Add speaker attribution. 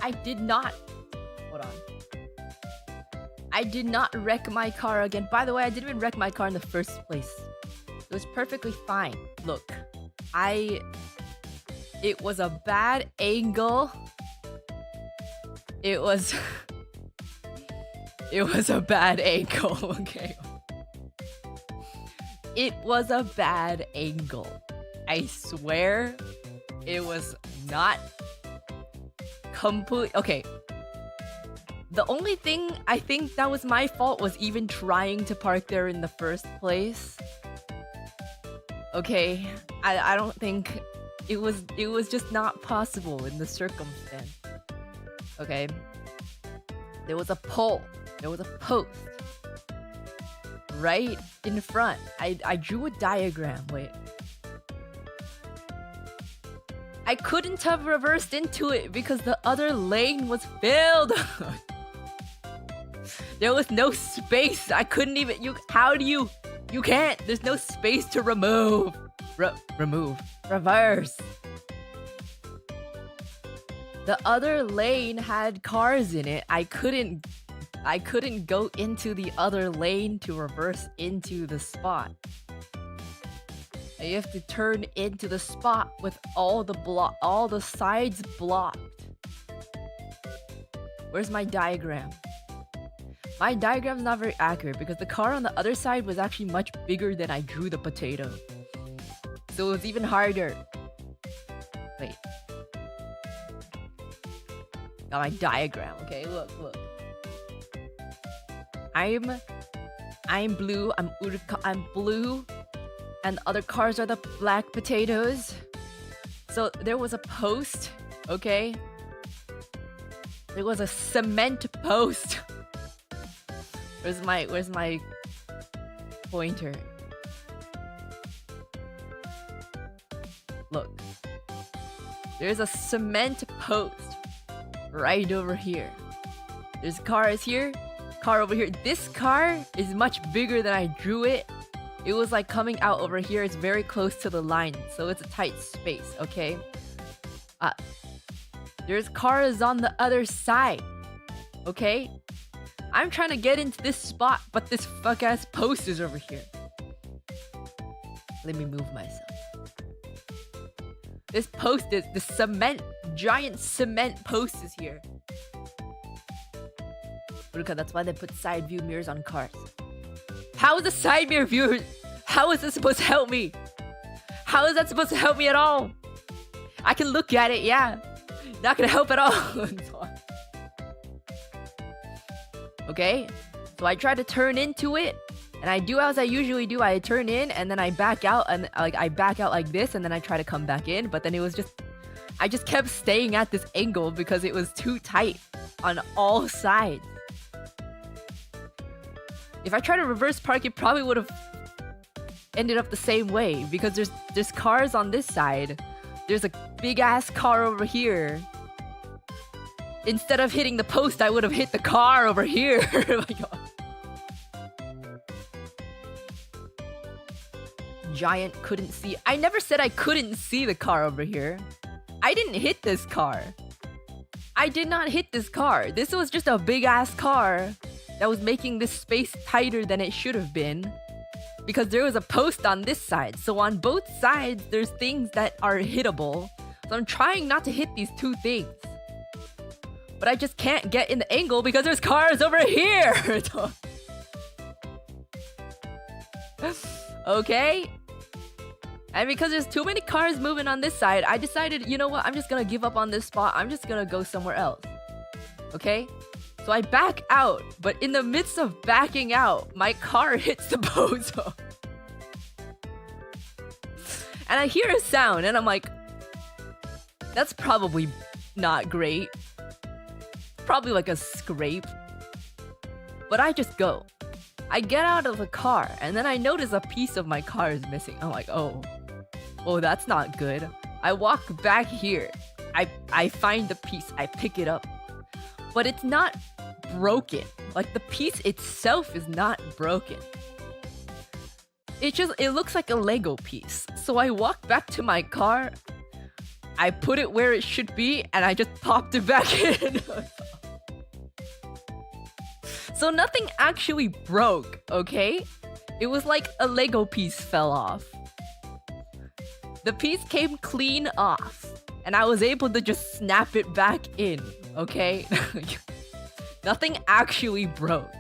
Speaker 1: I did not. Hold on. I did not wreck my car again. By the way, I didn't even wreck my car in the first place. It was perfectly fine. Look, it was a bad angle. It was a bad angle, okay? It was a bad angle. I swear it was not complete. Okay. The only thing I think that was my fault was even trying to park there in the first place. Okay, I don't think it was just not possible in the circumstance. Okay. There was a pole. There was a post. Right in front. I drew a diagram. Wait. I couldn't have reversed into it because the other lane was filled. There was no space. I couldn't even. You can't. There's no space to remove. Reverse. The other lane had cars in it. I couldn't go into the other lane to reverse into the spot. You have to turn into the spot with all the sides blocked. Where's my diagram? My diagram's not very accurate because the car on the other side was actually much bigger than I drew the potato. So it was even harder. Wait. Got my diagram, okay? Look. I'm blue, I'm Uruka, I'm blue. And the other cars are the black potatoes. So there was a post, okay? There was a cement post. Where's my pointer? Look. There's a cement post right over here. There's cars here, car over here. This car is much bigger than I drew it. It was like coming out over here. It's very close to the line, so it's a tight space, okay? There's cars on the other side, okay? I'm trying to get into this spot, but this fuck-ass post is over here. Let me move myself. This post is the giant cement post is here. Uruka, that's why they put side view mirrors on cars. How is the side mirror viewer? How is this supposed to help me? How is that supposed to help me at all? I can look at it, yeah. Not gonna help at all. Okay, so I try to turn into it, and I do as I usually do. I turn in, and then I back out, and I back out like this, and then I try to come back in. But then I just kept staying at this angle because it was too tight on all sides. If I try to reverse park, it probably would have ended up the same way because there's cars on this side. There's a big ass car over here. Instead of hitting the post, I would have hit the car over here. Oh my God. Giant couldn't see. I never said I couldn't see the car over here. I didn't hit this car. I did not hit this car. This was just a big ass car that was making this space tighter than it should have been. Because there was a post on this side. So on both sides, there's things that are hittable. So I'm trying not to hit these two things. But I just can't get in the angle because there's cars over here. Okay? And because there's too many cars moving on this side, I decided, you know what? I'm just gonna give up on this spot. I'm just gonna go somewhere else. Okay? So I back out, but in the midst of backing out, my car hits the bozo. And I hear a sound, and I'm like, that's probably not great. Probably like a scrape. But I just go. I get out of the car, and then I notice a piece of my car is missing. I'm like, oh, that's not good. I walk back here. I find the piece. I pick it up. But it's not broken. Like, the piece itself is not broken. It looks like a Lego piece. So I walk back to my car. I put it where it should be, and I just popped it back in. So nothing actually broke, okay? It was like a Lego piece fell off. The piece came clean off, and I was able to just snap it back in, okay? Nothing actually broke.